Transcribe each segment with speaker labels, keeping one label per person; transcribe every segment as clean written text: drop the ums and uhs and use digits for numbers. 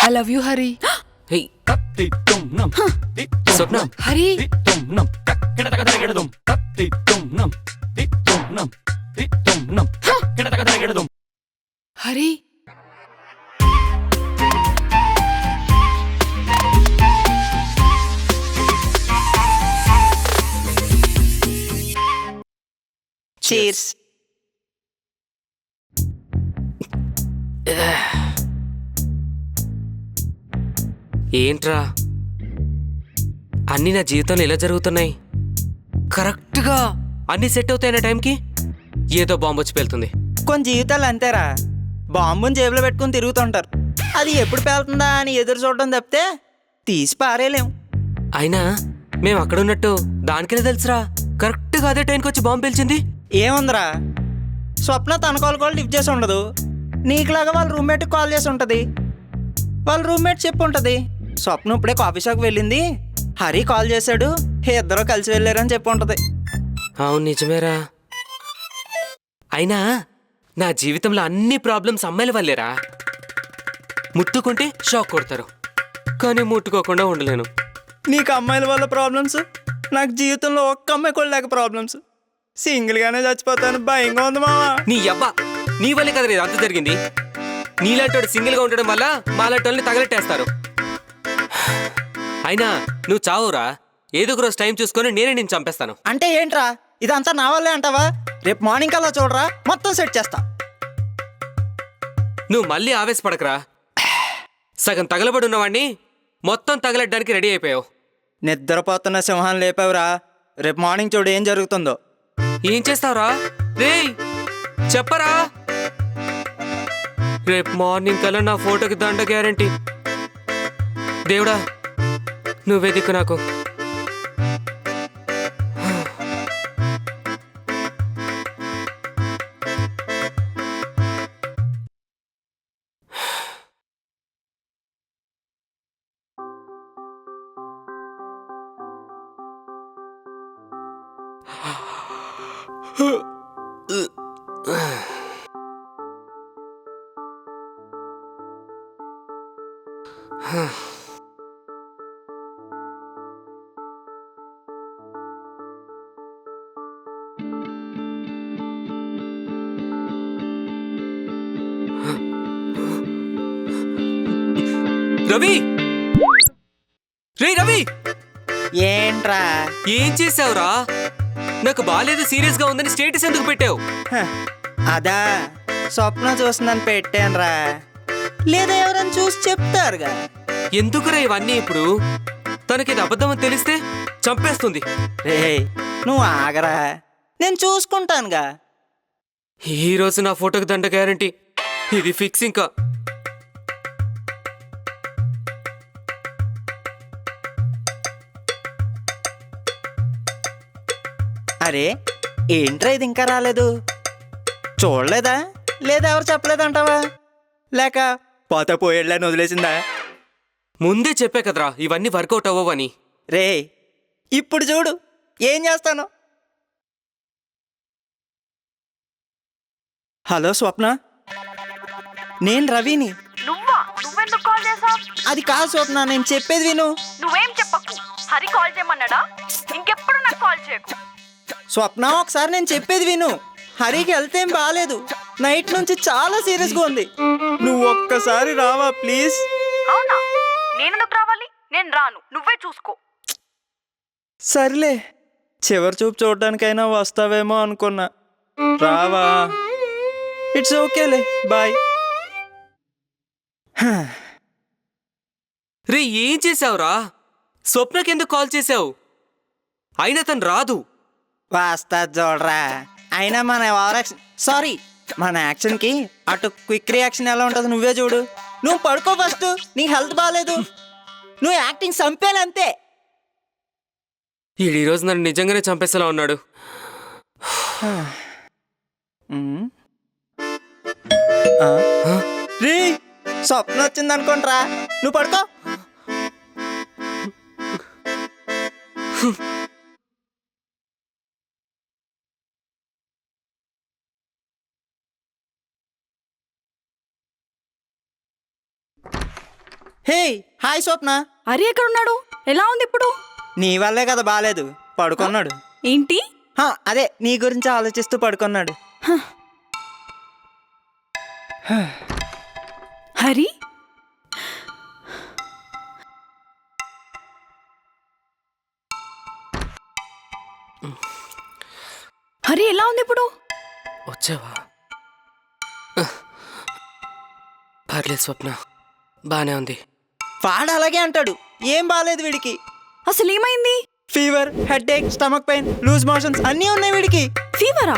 Speaker 1: I love you, Hari.
Speaker 2: Hey. Swapna.
Speaker 1: Hari. Hari.
Speaker 3: Cheers.
Speaker 2: ఏంట్రా అన్నీ నా జీవితంలో ఎలా జరుగుతున్నాయి? కరెక్ట్గా అన్నీ సెట్ అవుతాయన్న టైంకి ఏదో బాంబు వచ్చి పేలుతుంది.
Speaker 3: కొన్ని జీవితాలు అంతేరా, బాంబుని జేబులో పెట్టుకుని తిరుగుతుంటారు. అది ఎప్పుడు పేలుతుందా అని ఎదురు చూడడం తప్పితే తీసి పారేలేం.
Speaker 2: అయినా మేము అక్కడ ఉన్నట్టు దానికెలా తెలుసురా కరెక్ట్గా అదే టైంకి వచ్చి బాంబు పేల్చింది?
Speaker 3: ఏముందిరా, స్వప్న తన కాల్ లిఫ్ట్ చేసి ఉండదు, నీకులాగా వాళ్ళ రూమ్మేట్కి కాల్ చేసి ఉంటుంది. వాళ్ళ రూమ్మేట్ చెప్పు ఉంటుంది, స్వప్న ఇప్పుడే కాఫీ షాప్కి వెళ్ళింది, హరి కాల్ చేశాడు, ఇద్దరు కలిసి వెళ్ళారని చెప్పి ఉంటుంది.
Speaker 2: అవును నిజమేరా. అయినా నా జీవితంలో అన్ని ప్రాబ్లమ్స్ అమ్మాయిల వల్లేరా. ముట్టుకుంటే షాక్ కొడతారు, కానీ ముట్టుకోకుండా ఉండలేను.
Speaker 3: నీకు అమ్మాయిల వల్ల ప్రాబ్లమ్స్, నాకు జీవితంలో ఒక్క అమ్మాయి కూడా లేక ప్రాబ్లమ్స్. సింగిల్గానే చచ్చిపోతాను, భయంగా ఉంది మావా.
Speaker 2: నీ అబ్బా, నీ వల్లే కదా ఇది అంత జరిగింది. నీలాంటి సింగిల్గా ఉండడం వల్ల మాలాంటి వాళ్ళని తగలెట్టేస్తారు. అయినా నువ్వు చావురా, ఏదో ఒక రోజు టైం చూసుకొని నేనే నేను చంపేస్తాను.
Speaker 3: అంటే ఏంట్రా, ఇదంతా నా వల్లే అంటావా? రేపు మార్నింగ్ కల్లా చూడరా, మొత్తం సెట్ చేస్తా.
Speaker 2: నువ్వు మళ్ళీ ఆవేశపడకరా. సగం తగలబడి ఉన్నవాడిని మొత్తం తగలెట్టడానికి రెడీ అయిపోయావు.
Speaker 3: నిద్రపోతున్న సింహాన్ని లేపావురా, రేపు మార్నింగ్ చూడు ఏం జరుగుతుందో.
Speaker 2: ఏం చేస్తావురా? రేయ్ చెప్పరా. రేపు మార్నింగ్ కల్లా నా ఫోటోకి దండ గ్యారంటీ. దేవుడా నువ్వే దిక్కు నాకు. రవి, రే రవి,
Speaker 3: ఏంట్రా?
Speaker 2: ఏం చేసావురా? నాకు బాలేదు సీరియస్ గా ఉందని స్టేటస్ ఎందుకు పెట్టావు?
Speaker 3: అదా, స్వప్న చూస్తుందని పెట్టానురా, లేదా ఎవరైనా చూసి చెప్తారుగా.
Speaker 2: ఎందుకురా ఇవన్నీ ఇప్పుడు? తనకి ఇది అబద్ధం అని తెలిస్తే చంపేస్తుంది.
Speaker 3: రే నువ్వు ఆగరా, నేను చూసుకుంటానుగా.
Speaker 2: ఈ రోజు నా ఫోటోకి దండ గ్యారంటీ, ఇది ఫిక్స్. ఇంకా
Speaker 3: అరే ఏంట్రా ఇది ఇంకా రాలేదు? చూడలేదా, లేదా ఎవరు చెప్పలేదంటావా, లేక పోత పోయేళ్ళని వదిలేసిందా?
Speaker 2: ముందే చెప్పే కదరా ఇవన్నీ వర్కౌట్ అవ్వవని.
Speaker 3: రే ఇప్పుడు చూడు ఏం చేస్తాను. హలో స్వప్న, నేను రవిని.
Speaker 4: నువ్వెందుకు కాల్ చేసావ్?
Speaker 3: అది కాదు స్వప్న, నేను చెప్పేది విను.
Speaker 4: నువ్వేం చెప్పకు. హరి కాల్ చేయమన్నాడా? ఇంకెప్పుడు నాకు కాల్ చేయకు.
Speaker 3: స్వప్న ఒకసారి నేను చెప్పేది విను. హరికి హెల్త్ ఏం బాగాలేదు, నైట్ నుంచి చాలా సీరియస్గా ఉంది. నువ్వు ఒక్కసారి రావా ప్లీజ్?
Speaker 4: అవునా, నేనెందుకు రావాలి? నేను రాను, నువ్వే చూసుకో.
Speaker 3: సర్లే, చివరి చూపు చూడడానికైనా వస్తావేమో అనుకున్నా. రావా? ఇట్స్ ఓకేలే, బాయ్.
Speaker 2: రే ఏం చేసావురా? స్వప్నకి ఎందుకు కాల్ చేసావు? అయినా తను రాదు.
Speaker 3: వస్తా చూడరా. అయినా మన మన యాక్షన్కి అటు క్విక్ రియాక్షన్ ఎలా ఉంటుంది నువ్వే చూడు. నువ్వు పడుకో ఫస్ట్, నీ హెల్త్ బాగాలేదు, నువ్వు యాక్టింగ్ చంపేలంతే.
Speaker 2: ఈ రోజు నన్ను నిజంగానే చంపేసేలా ఉన్నాడు.
Speaker 3: రీ స్వప్న వచ్చింది అనుకోండిరా, నువ్వు పడుకో. హే హాయ్ స్వప్న.
Speaker 4: హరి ఎక్కడున్నాడు? ఎలా ఉంది ఇప్పుడు?
Speaker 3: నీ వల్లే కదా బాలేదు, పడుకున్నాడు.
Speaker 4: ఏంటి?
Speaker 3: అదే నీ గురించి ఆలోచిస్తూ పడుకున్నాడు.
Speaker 4: హరి హరి ఎలా ఉంది ఇప్పుడు?
Speaker 2: వచ్చావా? పర్లేదు స్వప్న, బానే ఉంది.
Speaker 3: వాడు అలాగే అంటాడు, ఏం బాలేదు వీడికి.
Speaker 4: అసలు ఏమైంది?
Speaker 3: ఫీవర్, హెడ్ ఏక్, స్టమక్ పెయిన్, లూజ్ మోషన్స్ అన్నీ ఉన్నాయి వీడికి.
Speaker 4: ఫీవరా?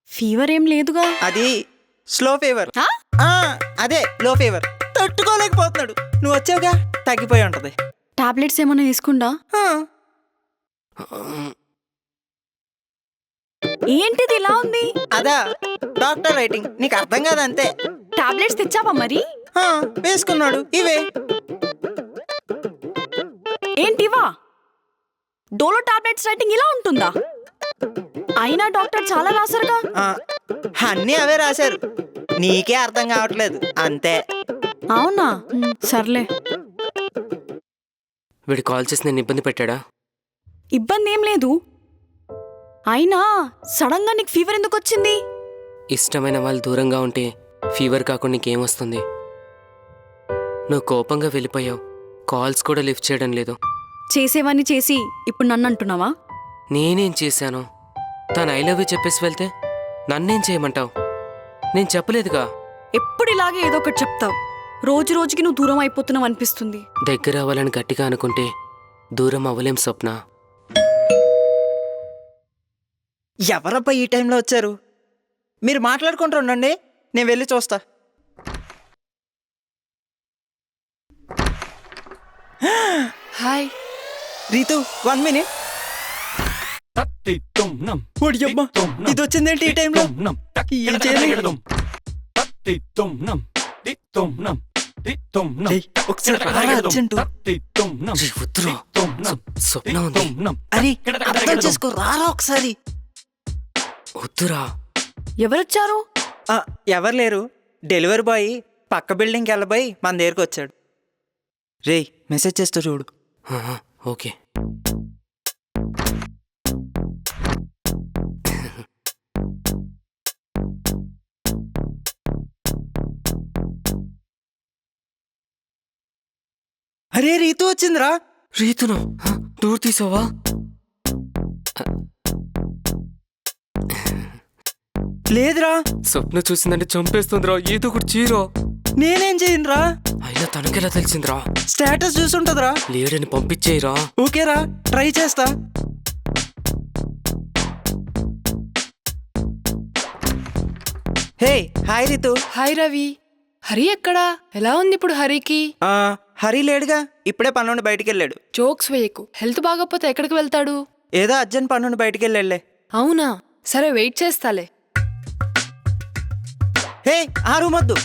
Speaker 4: ఫీవర్ ఏం లేదుగా.
Speaker 3: అది స్లో ఫీవర్. అదే లో ఫీవర్. తట్టుకోలేకపోతున్నాడు. నువ్వు వచ్చావుగా, తగ్గిపోయి ఉంటది.
Speaker 4: టాబ్లెట్స్ ఏమైనా తీసుకుంటా? ఏంటిది ఇలా ఉంది?
Speaker 3: అదా డాక్టర్ రైటింగ్, నీకు అర్థం కాదు అంతే.
Speaker 4: టాబ్లెట్స్ తెచ్చావా మరి?
Speaker 3: వేసుకున్నాడు. ఇవే.
Speaker 4: ఏంటివా? డోలో టాబ్లెట్స్ రైటింగ్ ఇలా ఉంటుందా? అయినా డాక్టర్ చాలా రాశారుగా.
Speaker 3: అన్నీ అవే రాశారు, నీకే అర్థం కావట్లేదు అంతే.
Speaker 4: అవునా? సర్లే.
Speaker 2: వీడు కాల్ చేసి నేను ఇబ్బంది పెట్టాడా?
Speaker 4: ఇబ్బంది ఏం లేదు. అయినా సడన్ గా నీకు ఫీవర్ ఎందుకు వచ్చింది?
Speaker 2: ఇష్టమైన వాళ్ళు దూరంగా ఉంటే ఫీవర్ కాకుండా నీకేమొస్తుంది? నువ్వు కోపంగా వెళ్ళిపోయావు, కాల్స్ కూడా లిఫ్ట్ చేయడం లేదు.
Speaker 4: చేసేవన్నీ చేసి ఇప్పుడు నన్ను అంటున్నావా?
Speaker 2: నేనేం చేశాను? తను ఐ లవ్ యూ చెప్పేసి వెళ్తే నన్నేం చేయమంటావు? నేను చెప్పలేదుగా.
Speaker 4: ఎప్పుడు ఇలాగే ఏదో ఒకటి చెప్తావు. రోజు రోజుకి నువ్వు దూరం అయిపోతున్నావు అనిపిస్తుంది.
Speaker 2: దగ్గర అవ్వాలని గట్టిగా అనుకుంటే దూరం అవ్వలేం స్వప్న.
Speaker 3: ఎవరబ్బా ఈ టైంలో వచ్చారు? మీరు మాట్లాడుకుంటూ ఉండండి, నేను వెళ్ళి చూస్తా.
Speaker 1: హాయ్.
Speaker 3: రీతు 1 minute. ఇది వచ్చిందేంటి ఈ టైంలో? ఏం చేయాలి? ఒకసారి రారా అర్జెంటు.
Speaker 2: స్వప్న ఉంది.
Speaker 3: అరే అర్థం చేసుకో, రారా ఒకసారి.
Speaker 2: వద్దురా.
Speaker 4: ఎవరొచ్చారు?
Speaker 3: ఎవరు లేరు. డెలివరీ బాయ్ పక్క బిల్డింగ్కి వెళ్ళబోయి మన దగ్గరకు వచ్చాడు. రే మెసేజ్ చేస్తా చూడు.
Speaker 2: ఓకే.
Speaker 3: అరే రీతు వచ్చిందిరా.
Speaker 2: రీతును దూరం తీసావా?
Speaker 3: లేదురా.
Speaker 2: స్వప్న చూసిందంటే చంపేస్తుందిరా. ఏదో ఒకటి చీరా.
Speaker 3: నేనేం చేయనురా?
Speaker 2: అయినా తనకెలా తెలిసిందిరా?
Speaker 3: స్టేటస్ చూసుంటదిరా.
Speaker 2: లేడని పంపించేయరా.
Speaker 3: ఓకేరా, ట్రై చేస్తా. Hey hi Ritu.
Speaker 1: Hi Ravi. Hari ఎక్కడా? ఎలా ఉంది ఇప్పుడు హరికి?
Speaker 3: హరి లేడుగా, ఇప్పుడే పనుండి బయటికి వెళ్ళాడు.
Speaker 1: జోక్స్ వేయకు. హెల్త్ బాగోపోతే ఎక్కడికి వెళ్తాడు?
Speaker 3: ఏదో అర్జెంట్ పనుండి బయటికి వెళ్ళాడులే.
Speaker 1: అవునా? సరే వెయిట్ చేస్తాలే.
Speaker 3: హే ఆ రూమ్ వద్దు.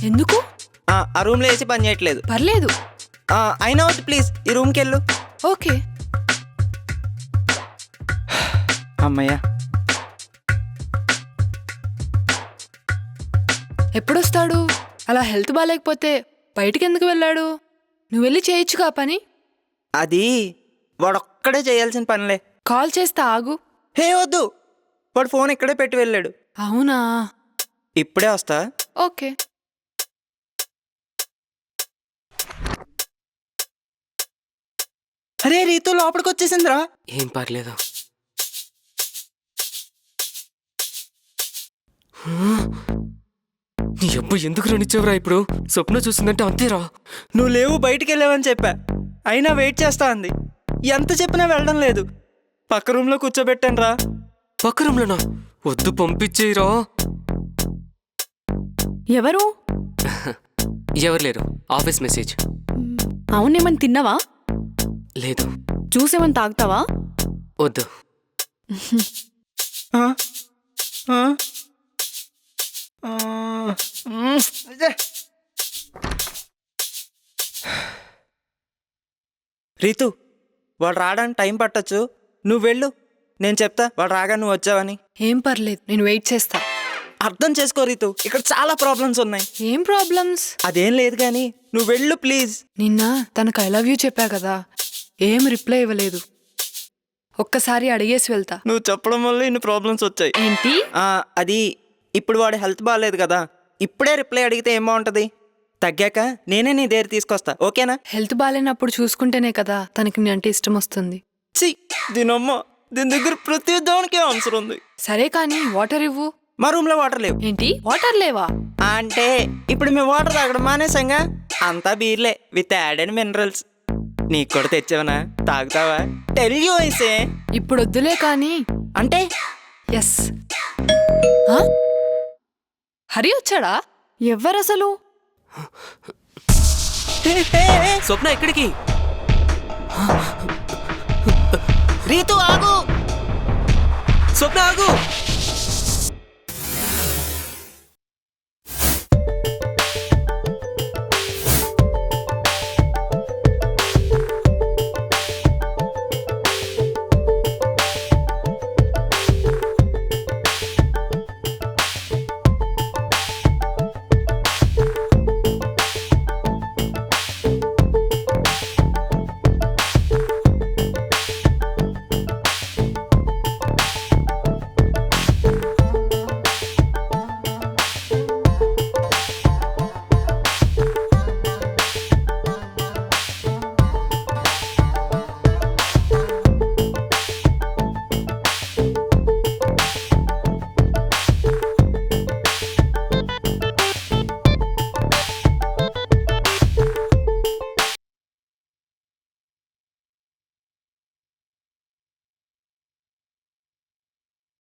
Speaker 1: ఎందుకు?
Speaker 3: ఆ రూమ్లో వేసి పని చేయట్లేదు.
Speaker 1: పర్లేదు.
Speaker 3: అయినా వద్దు ప్లీజ్, ఈ రూమ్కి వెళ్ళు.
Speaker 1: ఓకే.
Speaker 3: అమ్మయ్యా.
Speaker 1: ఎప్పుడొస్తాడు? అలా హెల్త్ బాగాలేకపోతే బయటికి ఎందుకు వెళ్ళాడు? నువ్వు వెళ్ళి చేయొచ్చుగా పని.
Speaker 3: అది వాడొక్కడే చేయాల్సిన పనిలే.
Speaker 1: కాల్ చేస్తా, ఆగు.
Speaker 3: హే వద్దు, వాడు ఫోన్ ఇక్కడే పెట్టి వెళ్ళాడు.
Speaker 1: అవునా?
Speaker 3: ఇప్పుడే వస్తా.
Speaker 1: ఓకే.
Speaker 3: అరే రీతు లోపలికి వచ్చేసిందిరా.
Speaker 2: ఏం పర్లేదు. నీ అబ్బా ఎందుకు రానిచ్చావురా ఇప్పుడు? స్వప్న చూసిందంటే అంతేరా.
Speaker 3: నువ్వు లేవు, బయటికి వెళ్ళావని చెప్పా, అయినా వెయిట్ చేస్తా అంది. ఎంత చెప్పినా వెళ్ళడం లేదు. పక్క రూమ్లో కూర్చోబెట్టాను రా.
Speaker 2: పక్క రూమ్లోనా? వద్దు, పంపించేయరా.
Speaker 4: ఎవరు?
Speaker 2: ఎవరు లేరు. Office message.
Speaker 4: అవునేమని తిన్నావా?
Speaker 2: లేదు.
Speaker 4: చూసేమని తాగుతావా?
Speaker 2: వద్దు.
Speaker 3: రీతు, వాడు రావడానికి టైం పట్టొచ్చు, నువ్వు వెళ్ళు. నేను చెప్తా వాడు రాగా నువ్వు వచ్చావని.
Speaker 1: ఏం పర్లేదు, నేను వెయిట్ చేస్తా.
Speaker 3: అర్థం చేసుకో రీతు, ఇక్కడ చాలా ప్రాబ్లమ్స్ ఉన్నాయి.
Speaker 1: ఏం ప్రాబ్లమ్స్?
Speaker 3: అదేం లేదు కానీ నువ్వు వెళ్ళు ప్లీజ్.
Speaker 1: నిన్న తనకు ఐ లవ్ యూ చెప్పా కదా, ఏం రిప్లై ఇవ్వలేదు. ఒక్కసారి అడిగేసి వెళ్తా.
Speaker 3: నువ్వు చెప్పడం వల్ల ఇన్ని ప్రాబ్లమ్స్ వచ్చాయి.
Speaker 1: ఏంటి?
Speaker 3: అది ఇప్పుడు వాడి హెల్త్ బాగాలేదు కదా, ఇప్పుడే రిప్లై అడిగితే ఏం బాగుంటుంది. తగ్గాక నేనే నీ దగ్గర తీసుకొస్తా, ఓకేనా?
Speaker 1: హెల్త్ బాగాలేనప్పుడు చూసుకుంటేనే కదా తనకి నీ అంటే ఇష్టం వస్తుంది.
Speaker 3: చి దీనమ్మ, దీని దగ్గర ప్రతి దానికి ఆన్సర్ ఉంది.
Speaker 1: సరే కానీ వాటర్ ఇవ్వు.
Speaker 3: మా రూమ్ లో వాటర్ లేవు.
Speaker 1: ఏంటి వాటర్ లేవా?
Speaker 3: అంటే ఇప్పుడు మేము వాటర్ తాగడం మానేసంగా, అంతా బీర్లే విత్ యాడెడ్ మినరల్స్. నీకు కూడా తెచ్చావనా? తాగుతావా? టెల్ యూ ఐసే.
Speaker 1: ఇప్పుడు వద్దులే కానీ.
Speaker 3: అంటే
Speaker 1: ఎస్. హరి వచ్చాడా?
Speaker 4: ఎవరసలు?
Speaker 2: స్వప్న ఎక్కడికి?
Speaker 3: రీతు ఆగు.
Speaker 2: స్వప్న ఆగు.